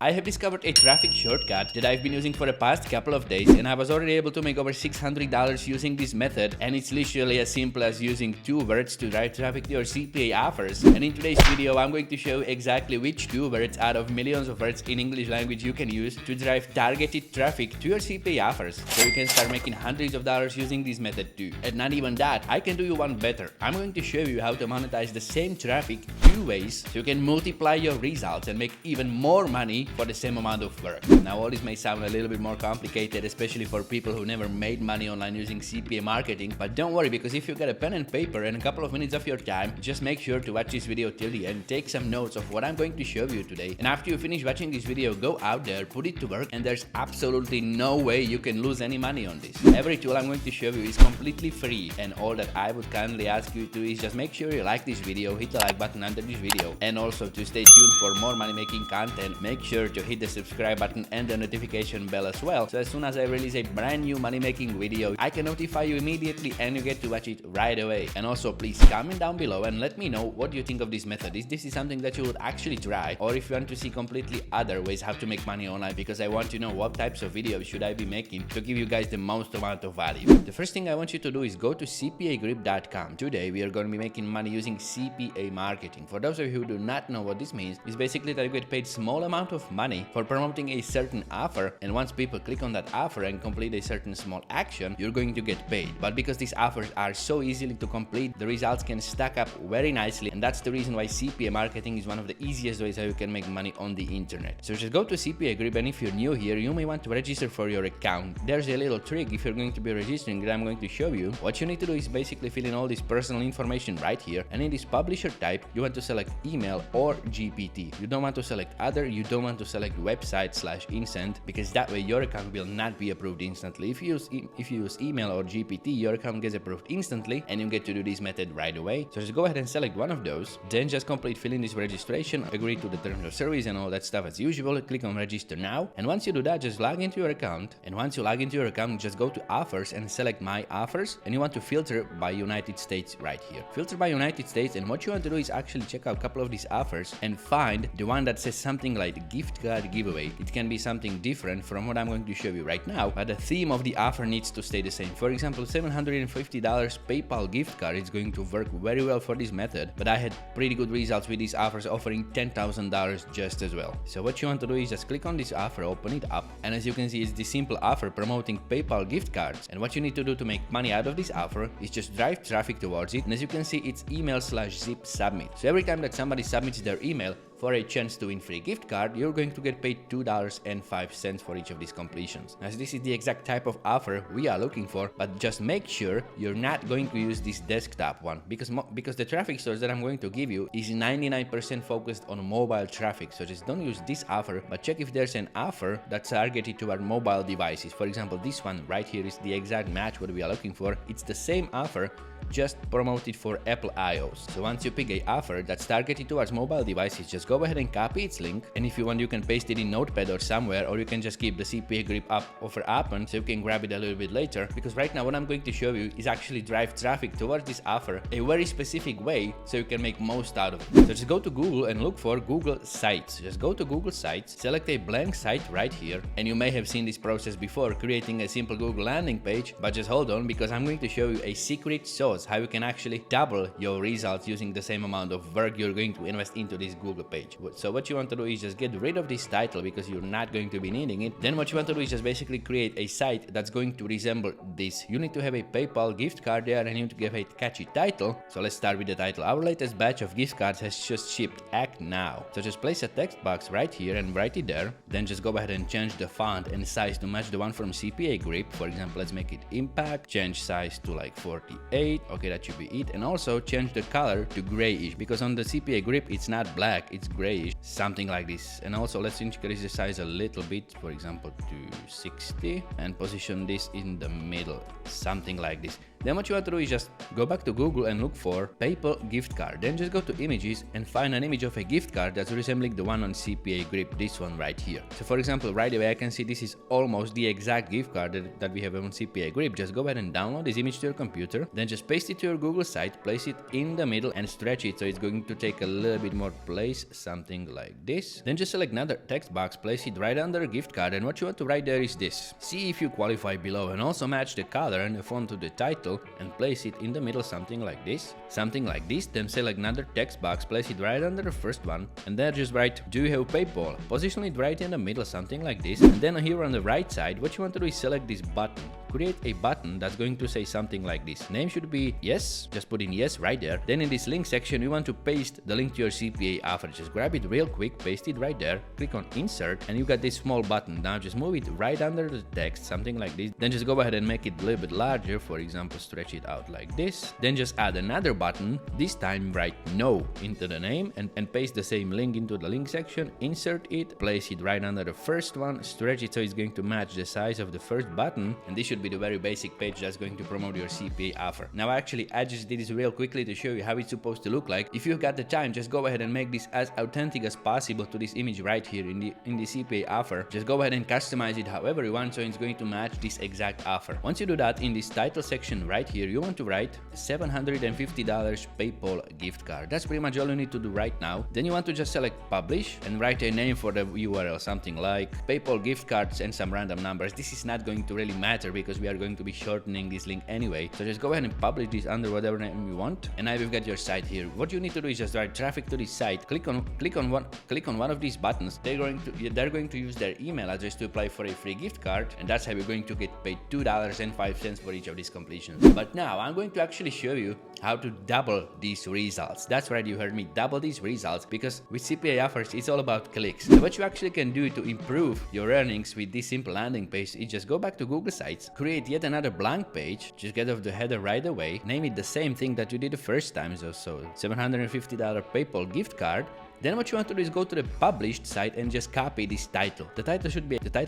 I have discovered a traffic shortcut that I've been using for the past couple of days, and I was already able to make over $600 using this method, and it's literally as simple as using 2 words to drive traffic to your CPA offers. And in today's video, I'm going to show exactly which 2 words out of millions of words in English language you can use to drive targeted traffic to your CPA offers, so you can start making hundreds of dollars using this method too. And not even that, I can do you one better. I'm going to show you how to monetize the same traffic 2 ways so you can multiply your results and make even more money for the same amount of work. Now all this may sound a little bit more complicated, especially for people who never made money online using CPA marketing, but don't worry, because if you got a pen and paper and a couple of minutes of your time, just make sure to watch this video till the end, take some notes of what I'm going to show you today, and after you finish watching this video, go out there, put it to work, and there's absolutely no way you can lose any money on this. Every tool I'm going to show you is completely free, and all that I would kindly ask you to is just make sure you like this video, hit the like button under this video, and also to stay tuned for more money making content, make sure to hit the subscribe button and the notification bell as well, so as soon as I release a brand new money making video, I can notify you immediately and you get to watch it right away. And also please comment down below and let me know what you think of this method. Is this something that you would actually try, or if you want to see completely other ways how to make money online, because I want to know what types of videos should I be making to give you guys the most amount of value. The first thing I want you to do is go to cpagrip.com. Today we are going to be making money using CPA marketing. For those of you who do not know what this means, it's basically that you get paid small amount of money for promoting a certain offer, and once people click on that offer and complete a certain small action, you're going to get paid. But because these offers are so easily to complete, the results can stack up very nicely, and that's the reason why CPA marketing is one of the easiest ways how you can make money on the internet. So just go to CPA Grip, and if you're new here, you may want to register for your account. There's a little trick if you're going to be registering that I'm going to show you. What you need to do is basically fill in all this personal information right here, and in this publisher type, you want to select email or GPT. You don't want to select other, you don't want to select website/instant, because that way your account will not be approved instantly. If you use email or GPT, your account gets approved instantly and you get to do this method right away. So just go ahead and select one of those, then just complete filling this registration, agree to the terms of service and all that stuff as usual, click on register now, and once you do that, just log into your account, and once you log into your account, just go to offers and select my offers, and you want to filter by United States right here. Filter by United States, and what you want to do is actually check out a couple of these offers and find the one that says something like gift card giveaway. It can be something different from what I'm going to show you right now, but the theme of the offer needs to stay the same. For example, $750 PayPal gift card is going to work very well for this method, but I had pretty good results with these offers offering $10,000 just as well. So what you want to do is just click on this offer, open it up, and as you can see, it's the simple offer promoting PayPal gift cards. And what you need to do to make money out of this offer is just drive traffic towards it, and as you can see, it's email/zip submit. So every time that somebody submits their email for a chance to win free gift card, you're going to get paid $2.05 for each of these completions. As this is the exact type of offer we are looking for, but just make sure you're not going to use this desktop one, because the traffic source that I'm going to give you is 99% focused on mobile traffic. So just don't use this offer, but check if there's an offer that's targeted to our mobile devices. For example, this one right here is the exact match what we are looking for. It's the same offer, just promoted for Apple iOS. So once you pick a offer that's targeted towards mobile devices, just go ahead and copy its link, and if you want, you can paste it in Notepad or somewhere, or you can just keep the CPA Grip offer open so you can grab it a little bit later, because right now what I'm going to show you is actually drive traffic towards this offer a very specific way so you can make most out of it. So just go to Google and look for Google Sites. Just go to Google Sites, select a blank site right here, and you may have seen this process before, creating a simple Google landing page, but just hold on, because I'm going to show you a secret sauce how you can actually double your results using the same amount of work you're going to invest into this Google page. So what you want to do is just get rid of this title, because you're not going to be needing it. Then what you want to do is just basically create a site that's going to resemble this. You need to have a PayPal gift card there, and you need to give a catchy title. So let's start with the title. Our latest batch of gift cards has just shipped. Act now. So just place a text box right here and write it there. Then just go ahead and change the font and size to match the one from CPA Grip. For example, let's make it Impact. Change size to like 48. Okay, that should be it. And also change the color to grayish, because on the CPA Grip it's not black, it's grayish, something like this. And also let's increase the size a little bit, for example to 60, and position this in the middle, something like this. Then what you want to do is just go back to Google and look for PayPal gift card. Then just go to images and find an image of a gift card that's resembling the one on CPA Grip, this one right here. So for example, right away I can see this is almost the exact gift card that we have on CPA Grip. Just go ahead and download this image to your computer, then just paste it to your Google site, place it in the middle and stretch it so it's going to take a little bit more place, something like this. Then just select another text box, place it right under gift card, and what you want to write there is this: see if you qualify below, and also match the color and the font to the title and place it in the middle, something like this. Then select another text box, place it right under the first one, and then just write, do you have PayPal? Position it right in the middle, something like this. And then here on the right side, what you want to do is select this button. Create a button that's going to say something like this. Name should be yes, just put in yes right there. Then in this link section, you want to paste the link to your CPA offer. Just grab it real quick, paste it right there, click on insert, and you got this small button. Now just move it right under the text, something like this. Then just go ahead and make it a little bit larger, for example, stretch it out like this. Then just add another button, this time write no into the name and paste the same link into the link section, insert it, place it right under the first one, stretch it so it's going to match the size of the first button, and this should be the very basic page that's going to promote your CPA offer. Now actually I just did this real quickly to show you how it's supposed to look like. If you've got the time, just go ahead and make this as authentic as possible to this image right here in the CPA offer. Just go ahead and customize it however you want so it's going to match this exact offer. Once you do that, in this title section right here, you want to write $750 PayPal gift card. That's pretty much all you need to do right now. Then you want to just select publish and write a name for the URL, something like PayPal gift cards and some random numbers. This is not going to really matter because we are going to be shortening this link anyway. So just go ahead and publish this under whatever name you want. And now you've got your site here. What you need to do is just drive traffic to this site. Click on one of these buttons. They're going to use their email address to apply for a free gift card, and that's how you're going to get paid $2.05 for each of these completions. But now I'm going to actually show you how to double these results. That's right, you heard me, double these results, because with CPA offers it's all about clicks. So what you actually can do to improve your earnings with this simple landing page is just go back to Google Sites, create yet another blank page, just get off the header right away, name it the same thing that you did the first time, so $750 PayPal gift card. Then what you want to do is go to the published site and just copy this title. The title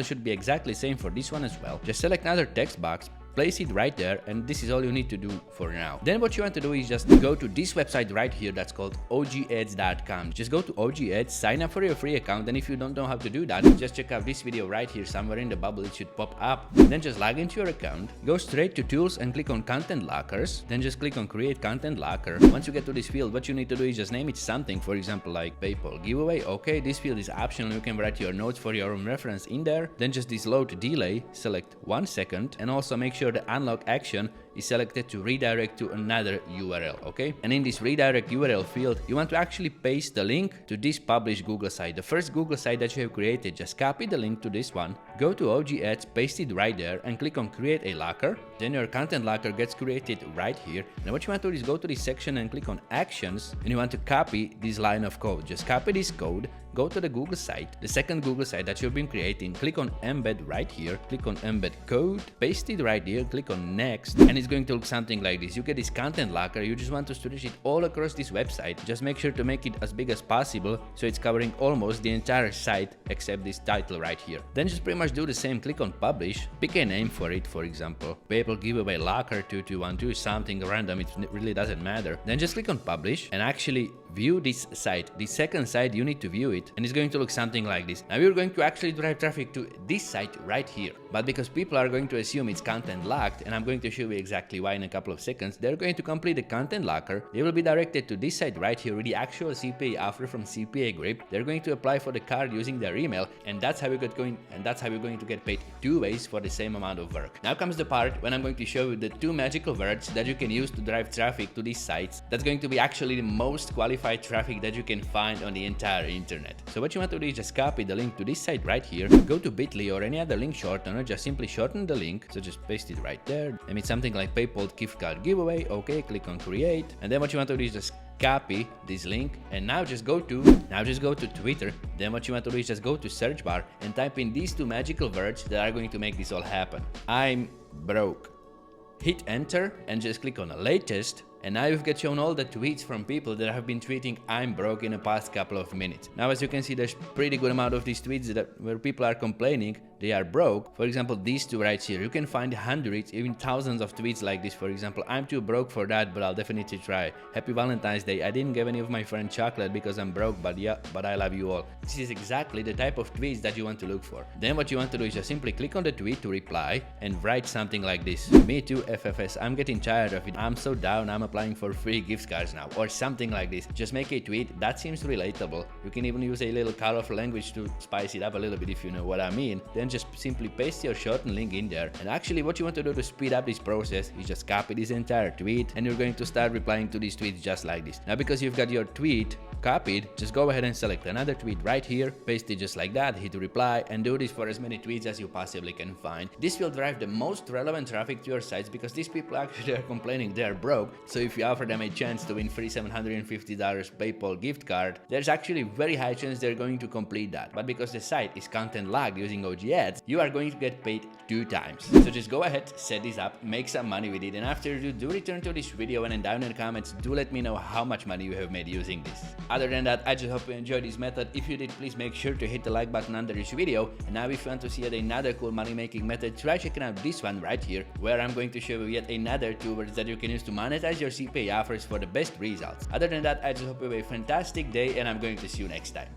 should be exactly the same for this one as well. Just select another text box, place it right there, and this is all you need to do for now. Then what you want to do is just go to this website right here that's called OGAds.com. Just go to OGAds, sign up for your free account, and if you don't know how to do that, just check out this video right here somewhere in the bubble. It should pop up. Then just log into your account, go straight to tools and click on content lockers, then just click on create content locker. Once you get to this field, what you need to do is just name it something, for example like PayPal giveaway. Okay, this field is optional, you can write your notes for your own reference in there. Then just this load delay, select 1 second, and also make sure the unlock action is selected to redirect to another URL, okay? And in this redirect URL field, you want to actually paste the link to this published Google site. The first Google site that you have created, just copy the link to this one, go to OG Ads, paste it right there, and click on create a locker. Then your content locker gets created right here. Now what you want to do is go to this section and click on actions, and you want to copy this line of code. Just copy this code, go to the Google site, the second Google site that you've been creating, click on embed right here, click on embed code, paste it right here, click on next, and it's going to look something like this. You get this content locker, you just want to stretch it all across this website. Just make sure to make it as big as possible so it's covering almost the entire site except this title right here. Then just pretty much do the same, click on publish, pick a name for it, for example PayPal giveaway locker 2212, something random, it really doesn't matter. Then just click on publish and actually view this site. The second site, you need to view it, and it's going to look something like this. Now we're going to actually drive traffic to this site right here, but because people are going to assume it's content locked, and I'm going to show you exactly why in a couple of seconds, they're going to complete the content locker. They will be directed to this site right here with the actual CPA offer from CPA Grip. They're going to apply for the card using their email, and that's how we're going to get paid 2 ways for the same amount of work. Now comes the part when I'm going to show you the 2 magical words that you can use to drive traffic to these sites. That's going to be actually the most qualified traffic that you can find on the entire internet. So what you want to do is just copy the link to this site right here, go to bit.ly or any other link shortener, just simply shorten the link, so just paste it right there. I mean something like PayPal gift card giveaway. Okay, click on create, and then what you want to do is just copy this link, and now just go to Twitter. Then what you want to do is just go to search bar and type in these 2 magical words that are going to make this all happen. I'm broke. Hit enter and just click on latest, And now you've got shown all the tweets from people that have been tweeting I'm broke in the past couple of minutes. Now as you can see, there's pretty good amount of these tweets where people are complaining they are broke. For example, these two right here, you can find hundreds, even thousands of tweets like this. For example, I'm too broke for that, but I'll definitely try. Happy Valentine's Day. I didn't give any of my friends chocolate because I'm broke, but yeah, but I love you all. This is exactly the type of tweets that you want to look for. Then what you want to do is just simply click on the tweet to reply and write something like this. Me too, FFS. I'm getting tired of it. I'm so down. I'm applying for free gift cards now, or something like this. Just make a tweet that seems relatable. You can even use a little colorful language to spice it up a little bit if you know what I mean. Then just simply paste your shortened link in there. And actually what you want to do to speed up this process is just copy this entire tweet, and you're going to start replying to these tweets just like this. Now because you've got your tweet copied, just go ahead and select another tweet right here, paste it just like that, hit reply, and do this for as many tweets as you possibly can find. This will drive the most relevant traffic to your sites because these people actually are complaining they're broke. So if you offer them a chance to win free $750 PayPal gift card, there's actually very high chance they're going to complete that. But because the site is content logged using OG ads, you are going to get paid 2 times. So just go ahead, set this up, make some money with it, and after you do return to this video, and then down in the comments, do let me know how much money you have made using this. Other than that, I just hope you enjoyed this method. If you did, please make sure to hit the like button under this video. And now if you want to see yet another cool money making method, try checking out this one right here, where I'm going to show you yet another keywords that you can use to monetize your CPA offers for the best results. Other than that, I just hope you have a fantastic day, and I'm going to see you next time.